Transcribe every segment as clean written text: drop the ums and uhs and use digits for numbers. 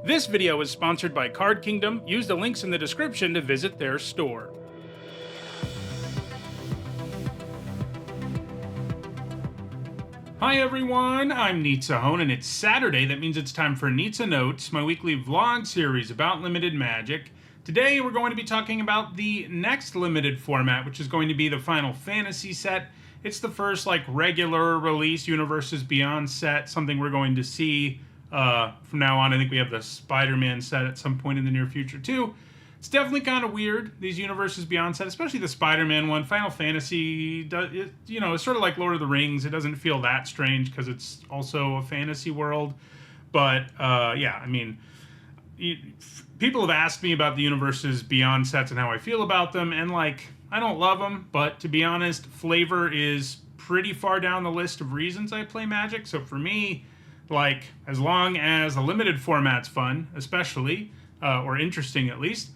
This video is sponsored by Card Kingdom. Use the links in the description to visit their store. Hi everyone, I'm Nitsahone, and it's Saturday. That means it's time for Nitsa Notes, my weekly vlog series about limited Magic. Today we're going to be talking about the next limited format, which is going to be the Final Fantasy set. It's the first regular release Universes Beyond set, something we're going to see from now on. I think we have the Spider-Man set at some point in the near future too. It's definitely kind of weird, these Universes Beyond set, especially the Spider-Man one. Final Fantasy, it's sort of like Lord of the Rings. It doesn't feel that strange because it's also a fantasy world. But, yeah, I mean, people have asked me about the Universes Beyond sets and how I feel about them, and, I don't love them, but to be honest, flavor is pretty far down the list of reasons I play Magic. So for me, as long as a limited format's fun, especially, or interesting at least,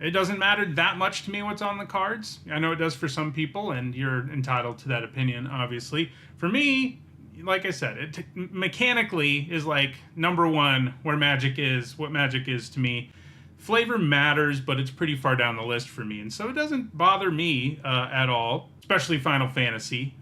it doesn't matter that much to me what's on the cards. I know it does for some people, and you're entitled to that opinion, obviously. For me, like I said, it mechanically is number one where Magic is, what Magic is to me. Flavor matters, but it's pretty far down the list for me, and so it doesn't bother me at all, especially Final Fantasy.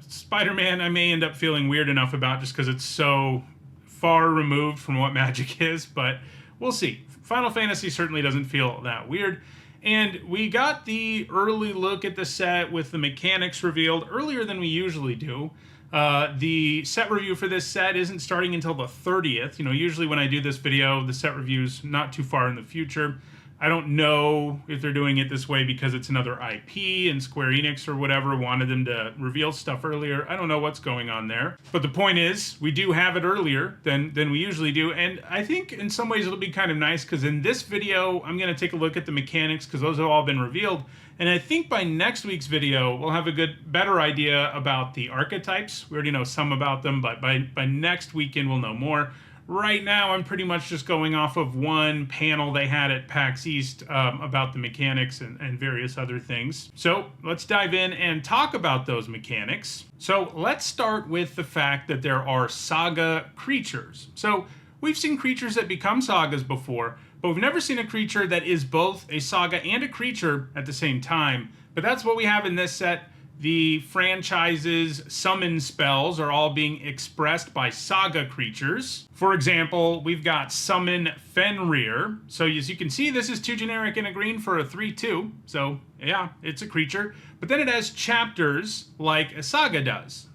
Spider-Man I may end up feeling weird enough about just because it's so far removed from what Magic is, but we'll see. Final Fantasy certainly doesn't feel that weird. And we got the early look at the set with the mechanics revealed earlier than we usually do. The set review for this set isn't starting until the 30th. Usually when I do this video, the set review's not too far in the future. I don't know if they're doing it this way because it's another IP and Square Enix or whatever wanted them to reveal stuff earlier. I don't know what's going on there. But the point is, we do have it earlier than we usually do. And I think in some ways it'll be kind of nice because in this video, I'm going to take a look at the mechanics because those have all been revealed. And I think by next week's video, we'll have a better idea about the archetypes. We already know some about them, but by next weekend, we'll know more. Right now, I'm pretty much just going off of one panel they had at PAX East about the mechanics and various other things. So let's dive in and talk about those mechanics. So let's start with the fact that there are saga creatures. So we've seen creatures that become sagas before, but we've never seen a creature that is both a saga and a creature at the same time. But that's what we have in this set. The franchise's summon spells are all being expressed by saga creatures. For example, we've got Summon Fenrir. So as you can see, this is 2 generic and a green for a 3/2. So yeah, it's a creature. But then it has chapters like a saga does.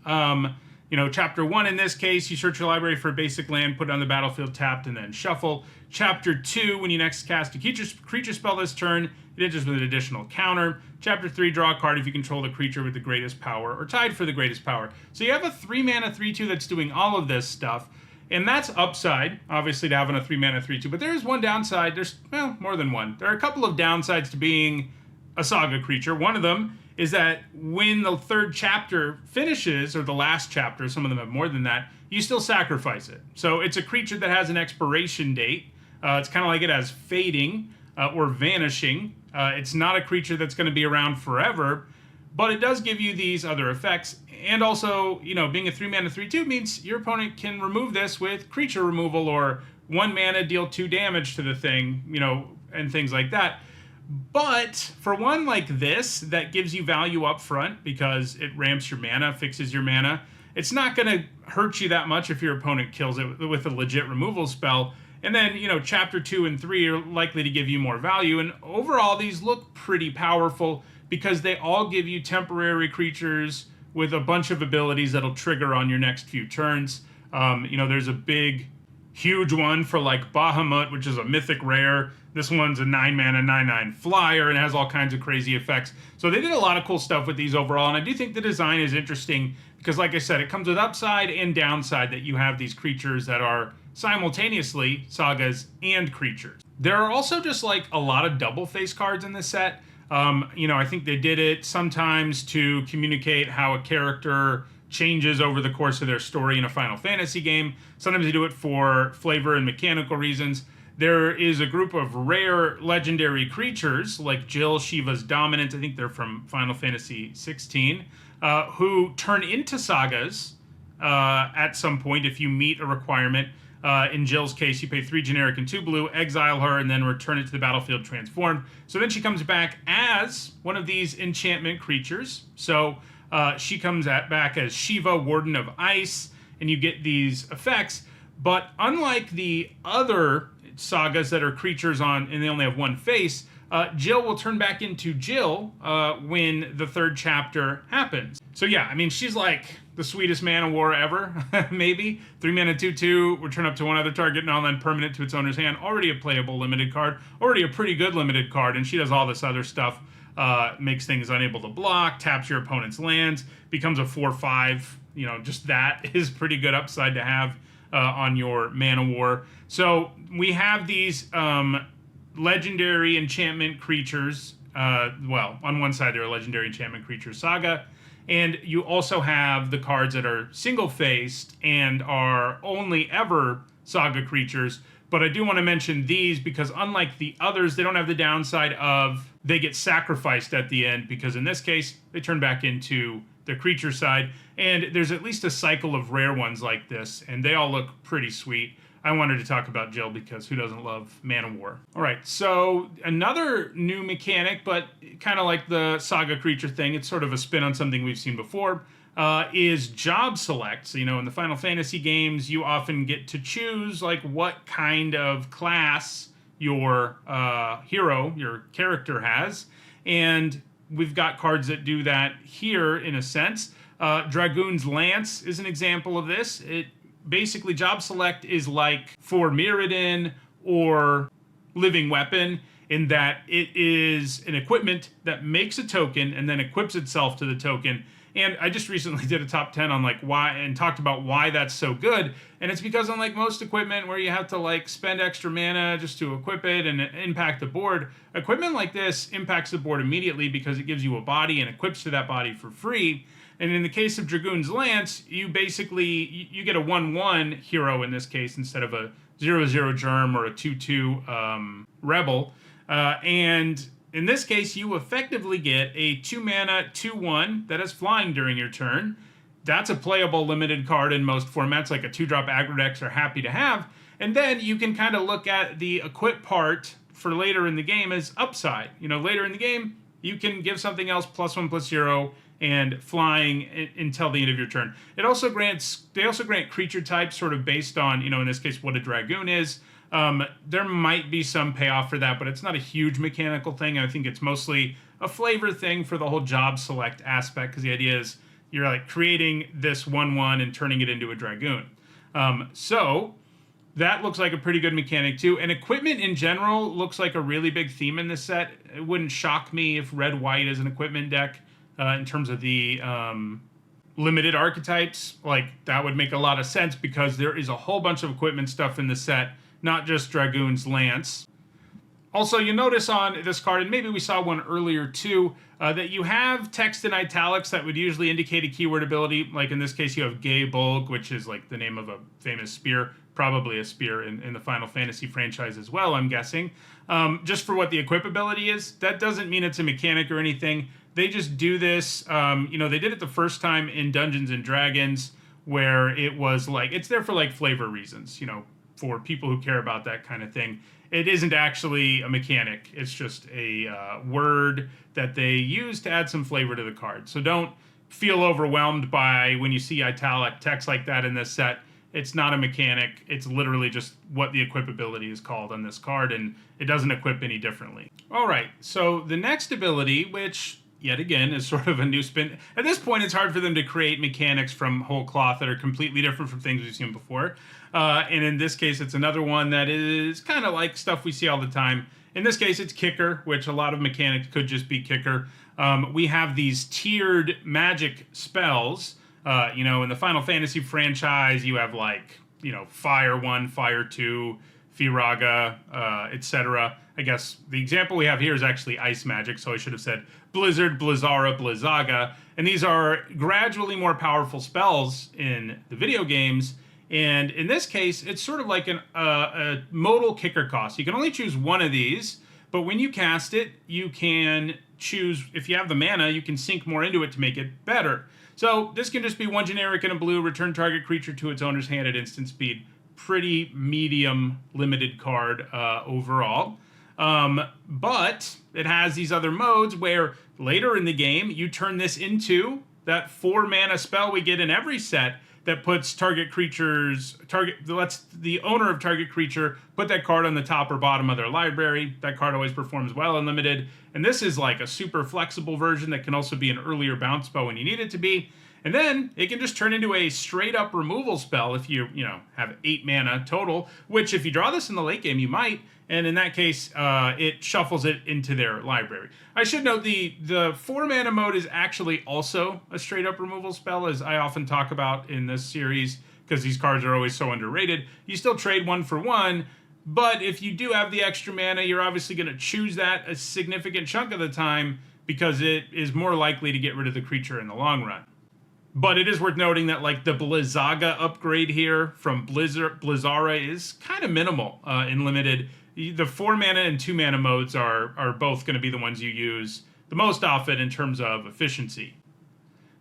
Chapter 1 in this case, you search your library for a basic land, put it on the battlefield tapped, and then shuffle. Chapter 2, when you next cast a creature spell this turn, it enters with an additional counter. Chapter 3, draw a card if you control the creature with the greatest power or tied for the greatest power. So you have a 3-mana 3/2 that's doing all of this stuff. And that's upside, obviously, to having a 3-mana 3/2. But there is one downside. There's, more than one. There are a couple of downsides to being a saga creature. One of them is that when the 3rd chapter finishes, or the last chapter, some of them have more than that, you still sacrifice it. So it's a creature that has an expiration date. It's kind of like it has fading or vanishing. It's not a creature that's going to be around forever, but it does give you these other effects. And also, being a 3-mana 3/2 means your opponent can remove this with creature removal, or 1 mana, deal 2 damage to the thing, and things like that. But for one like this, that gives you value up front because it ramps your mana, fixes your mana, it's not going to hurt you that much if your opponent kills it with a legit removal spell. And then, Chapter 2 and 3 are likely to give you more value. And overall, these look pretty powerful because they all give you temporary creatures with a bunch of abilities that'll trigger on your next few turns. There's a big, huge one for Bahamut, which is a mythic rare. This one's a 9-mana 9/9 flyer and has all kinds of crazy effects. So they did a lot of cool stuff with these overall, and I do think the design is interesting because, like I said, it comes with upside and downside that you have these creatures that are simultaneously sagas and creatures. There are also just a lot of double face cards in this set. I think they did it sometimes to communicate how a character changes over the course of their story in a Final Fantasy game. Sometimes they do it for flavor and mechanical reasons. There is a group of rare legendary creatures like Jill, Shiva's Dominant, I think they're from Final Fantasy 16, who turn into sagas at some point if you meet a requirement. In Jill's case, you pay 3 generic and 2 blue, exile her, and then return it to the battlefield transformed. So then she comes back as one of these enchantment creatures. So she comes back as Shiva, Warden of Ice, and you get these effects. But unlike the other sagas that are creatures and they only have one face, Jill will turn back into Jill when the 3rd chapter happens. So yeah, I mean, she's like the sweetest man of war ever, maybe. 3 mana, 2/2, return up to one other target, non-land permanent to its owner's hand. Already a playable limited card, already a pretty good limited card, and she does all this other stuff. Makes things unable to block, taps your opponent's lands, becomes a 4/5. You know, just that is pretty good upside to have on your mana war. So we have these legendary enchantment creatures. Well, on one side, they're a legendary enchantment creature saga. And you also have the cards that are single-faced and are only ever saga creatures. But I do want to mention these because unlike the others, they don't have the downside of they get sacrificed at the end, because in this case, they turn back into the creature side. And there's at least a cycle of rare ones like this, and they all look pretty sweet. I wanted to talk about Jill because who doesn't love Mana War? All right, so another new mechanic, but kind of like the Saga creature thing, it's sort of a spin on something we've seen before, is job select. So, you know, in the Final Fantasy games, you often get to choose like what kind of class your hero, your character has, and we've got cards that do that here in a sense. Dragoon's Lance is an example of this. Basically, job select is like for Mirrodin or Living Weapon, in that it is an equipment that makes a token and then equips itself to the token. And I just recently did a top 10 on like why, and talked about why that's so good. And it's because unlike most equipment where you have to like spend extra mana just to equip it and impact the board, equipment like this impacts the board immediately because it gives you a body and equips to that body for free. And in the case of Dragoon's Lance, you basically, you get a 1/1 hero in this case instead of a 0/0 Germ or a 2/2 Rebel. And in this case, you effectively get a 2 mana 2/1 that is flying during your turn. That's a playable limited card in most formats, like a 2-drop aggro decks are happy to have. And then you can kind of look at the equip part for later in the game as upside. You know, later in the game, you can give something else +1/+0 and flying until the end of your turn. It also grants, they also grant creature types sort of based on, you know, in this case, what a Dragoon is. There might be some payoff for that, but it's not a huge mechanical thing. I think it's mostly a flavor thing for the whole job select aspect, because the idea is you're like creating this 1/1 and turning it into a Dragoon. So that looks like a pretty good mechanic too. And equipment in general looks like a really big theme in this set. It wouldn't shock me if red-white is an equipment deck in terms of the limited archetypes. Like, that would make a lot of sense because there is a whole bunch of equipment stuff in the set, not just Dragoon's Lance. Also, you notice on this card, and maybe we saw one earlier too, that you have text in italics that would usually indicate a keyword ability. Like in this case, you have Gay Bulk, which is like the name of a famous spear, probably a spear in the Final Fantasy franchise as well, I'm guessing. Just for what the equip ability is, that doesn't mean it's a mechanic or anything. They just do this, you know, they did it the first time in Dungeons and Dragons, where it was like, it's there for like flavor reasons, you know, for people who care about that kind of thing. It isn't actually a mechanic. It's just a word that they use to add some flavor to the card. So don't feel overwhelmed by when you see italic text like that in this set. It's not a mechanic. It's literally just what the equip ability is called on this card, and it doesn't equip any differently. All right, so the next ability, which yet again is sort of a new spin. At this point, it's hard for them to create mechanics from whole cloth that are completely different from things we've seen before. And in this case, it's another one that is kind of like stuff we see all the time. In this case, it's Kicker, which a lot of mechanics could just be Kicker. We have these tiered magic spells. You know, in the Final Fantasy franchise, you have like, you know, Fire 1, Fire 2, Firaga, etc. I guess the example we have here is actually Ice Magic, so I should have said Blizzard, Blizzara, Blizzaga. And these are gradually more powerful spells in the video games. And in this case, it's sort of like a modal kicker cost. You can only choose one of these, but when you cast it, you can choose, if you have the mana, you can sink more into it to make it better. So this can just be one generic and a blue, return target creature to its owner's hand at instant speed. pretty medium limited card overall. But it has these other modes where later in the game, you turn this into that 4 mana spell we get in every set that puts lets the owner of target creature put that card on the top or bottom of their library. That card always performs well in limited. And this is like a super flexible version that can also be an earlier bounce spell when you need it to be. And then it can just turn into a straight up removal spell if you have 8 mana total, which if you draw this in the late game, you might. And in that case, it shuffles it into their library. I should note the 4 mana mode is actually also a straight up removal spell, as I often talk about in this series, because these cards are always so underrated. You still trade 1 for 1, but if you do have the extra mana, you're obviously going to choose that a significant chunk of the time because it is more likely to get rid of the creature in the long run. But it is worth noting that like the Blizzaga upgrade here from Blizzara is kind of minimal in limited. The 4 mana and 2 mana modes are both going to be the ones you use the most often in terms of efficiency.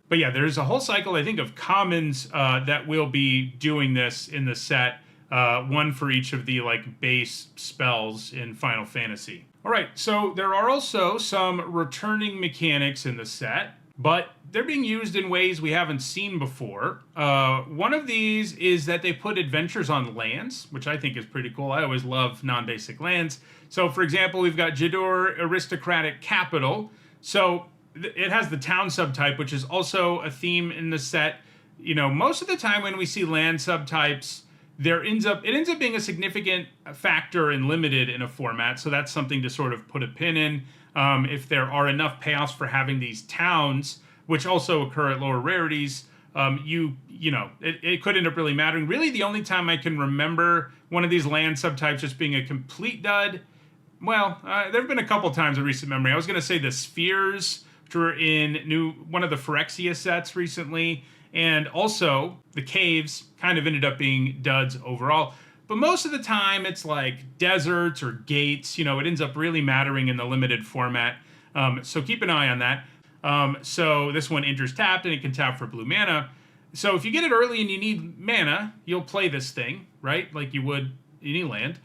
But yeah, there's a whole cycle, I think, of commons that will be doing this in the set. One for each of the like base spells in Final Fantasy. All right, so there are also some returning mechanics in the set, but they're being used in ways we haven't seen before. One of these is that they put adventures on lands, which I think is pretty cool. I always love non-basic lands. So, for example, we've got Jador Aristocratic Capital. So it has the town subtype, which is also a theme in the set. You know, most of the time when we see land subtypes, it ends up being a significant factor in limited in a format. So that's something to sort of put a pin in. If there are enough payoffs for having these towns, which also occur at lower rarities, it could end up really mattering. Really, the only time I can remember one of these land subtypes just being a complete dud, well, there have been a couple times in recent memory. I was going to say the Spheres, which were in one of the Phyrexia sets recently, and also the Caves kind of ended up being duds overall. But most of the time, it's like deserts or gates. It ends up really mattering in the limited format. So keep an eye on that. So this one enters tapped, and it can tap for blue mana. So if you get it early and you need mana, you'll play this thing, right? Like you would any land.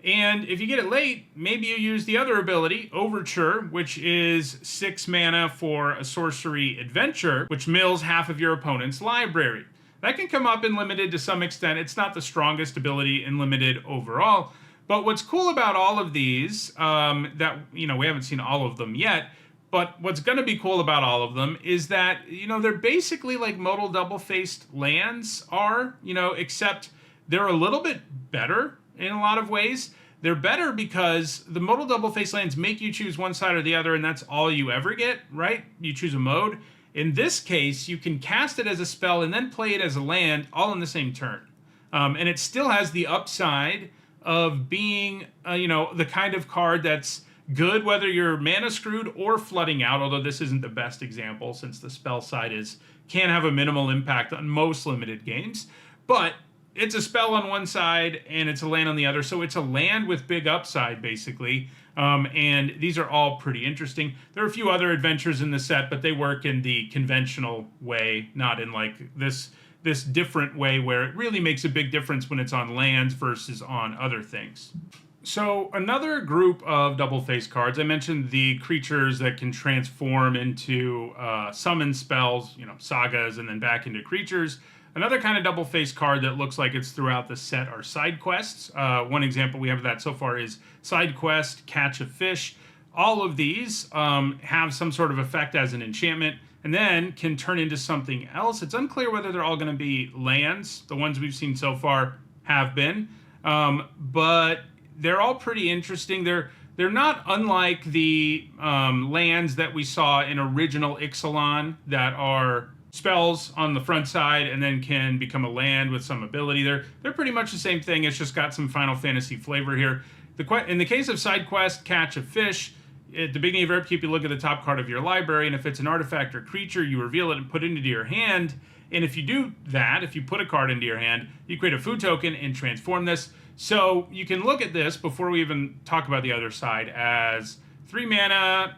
And if you get it late, maybe you use the other ability, Overture, which is 6 mana for a sorcery adventure, which mills half of your opponent's library. That can come up in limited to some extent. It's not the strongest ability in limited overall. But what's cool about all of these, we haven't seen all of them yet, but what's going to be cool about all of them is that, they're basically like modal double-faced lands are, except they're a little bit better in a lot of ways. They're better because the modal double-faced lands make you choose one side or the other, and that's all you ever get, right? You choose a mode. In this case, you can cast it as a spell and then play it as a land all in the same turn. And it still has the upside of being, the kind of card that's good whether you're mana screwed or flooding out, although this isn't the best example since the spell side can have a minimal impact on most limited games. But it's a spell on one side and it's a land on the other, so it's a land with big upside, basically. And these are all pretty interesting. There are a few other adventures in the set, but they work in the conventional way, not in like this different way where it really makes a big difference when it's on lands versus on other things. So another group of double-faced cards, I mentioned the creatures that can transform into summon spells, sagas, and then back into creatures. Another kind of double-faced card that looks like it's throughout the set are side quests. One example we have of that so far is side quest, Catch a Fish. All of these have some sort of effect as an enchantment and then can turn into something else. It's unclear whether they're all going to be lands. The ones we've seen so far have been. But they're all pretty interesting. They're not unlike the lands that we saw in original Ixalan that are spells on the front side and then can become a land with some ability. They're pretty much the same thing. It's just got some Final Fantasy flavor here. In the case of side quest, Catch a Fish, at the beginning of your upkeep, you look at the top card of your library, and if it's an artifact or creature, you reveal it and put it into your hand. And if you do that, if you put a card into your hand, you create a food token and transform this. So you can look at this, before we even talk about the other side, as 3 mana,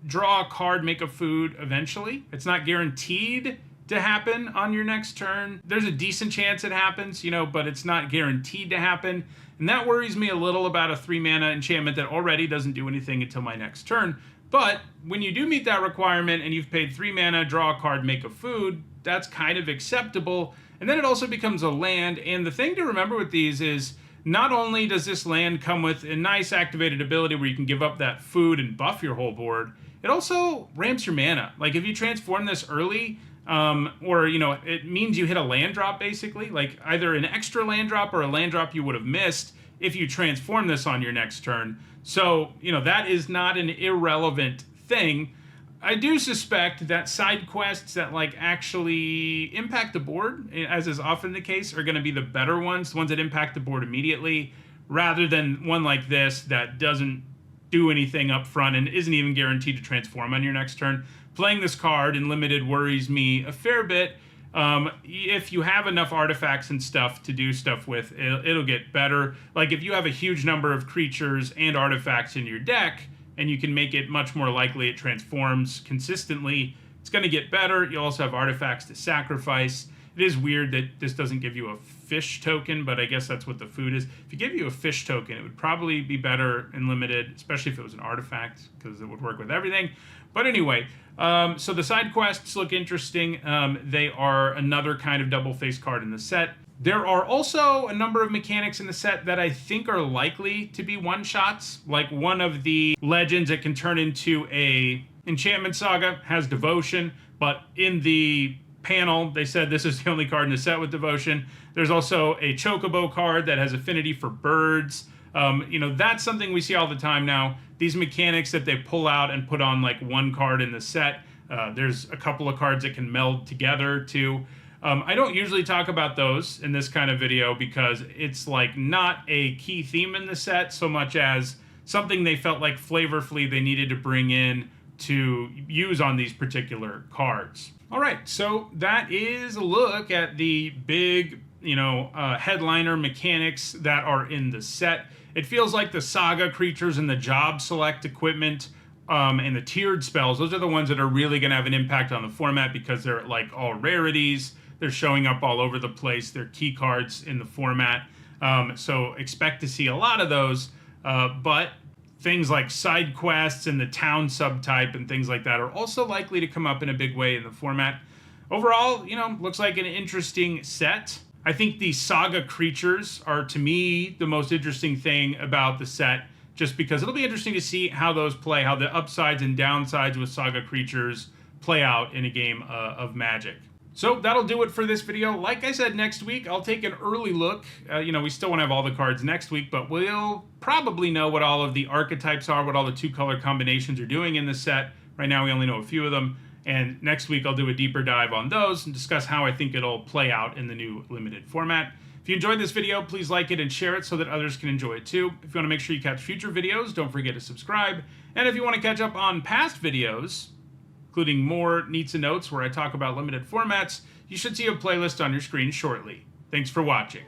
draw a card, make a food eventually. It's not guaranteed to happen on your next turn. There's a decent chance it happens, but it's not guaranteed to happen. And that worries me a little about a 3-mana enchantment that already doesn't do anything until my next turn. But when you do meet that requirement and you've paid 3 mana, draw a card, make a food, that's kind of acceptable. And then it also becomes a land. And the thing to remember with these is not only does this land come with a nice activated ability where you can give up that food and buff your whole board, it also ramps your mana. Like if you transform this early, or it means you hit a land drop basically, like either an extra land drop or a land drop you would have missed if you transform this on your next turn. So, that is not an irrelevant thing. I do suspect that side quests that actually impact the board, as is often the case, are going to be the better ones, the ones that impact the board immediately, rather than one like this that doesn't do anything up front and isn't even guaranteed to transform on your next turn. Playing this card in limited worries me a fair bit. If you have enough artifacts and stuff to do stuff with, it'll get better. Like if you have a huge number of creatures and artifacts in your deck, and you can make it much more likely it transforms consistently, it's going to get better. You also have artifacts to sacrifice. It is weird that this doesn't give you a fish token, but I guess that's what the food is. If you give you a fish token, it would probably be better in limited, especially if it was an artifact, because it would work with everything. But anyway, so the side quests look interesting. They are another kind of double-faced card in the set. There are also a number of mechanics in the set that I think are likely to be one-shots. Like one of the legends that can turn into a enchantment saga has devotion, but in the panel they said this is the only card in the set with devotion. There's also a chocobo card that has affinity for birds. That's something we see all the time now. These mechanics that they pull out and put on one card in the set. There's a couple of cards that can meld together too. I don't usually talk about those in this kind of video because it's not a key theme in the set so much as something they felt like flavorfully they needed to bring in to use on these particular cards. All right, so that is a look at the big, headliner mechanics that are in the set. It feels like the saga creatures and the job select equipment and the tiered spells, those are the ones that are really going to have an impact on the format because they're all rarities. They're showing up all over the place. They're key cards in the format. So expect to see a lot of those. But things like side quests and the town subtype and things like that are also likely to come up in a big way in the format. Overall, looks like an interesting set. I think the saga creatures are, to me, the most interesting thing about the set, just because it'll be interesting to see how those play, how the upsides and downsides with saga creatures play out in a game of Magic. So that'll do it for this video. Like I said, next week I'll take an early look. We still won't have all the cards next week, but we'll probably know what all of the archetypes are, what all the 2-color combinations are doing in the set. Right now we only know a few of them. And next week I'll do a deeper dive on those and discuss how I think it'll play out in the new limited format. If you enjoyed this video, please like it and share it so that others can enjoy it too. If you want to make sure you catch future videos, don't forget to subscribe. And if you want to catch up on past videos, including more Neats and Notes where I talk about limited formats, you should see a playlist on your screen shortly. Thanks for watching.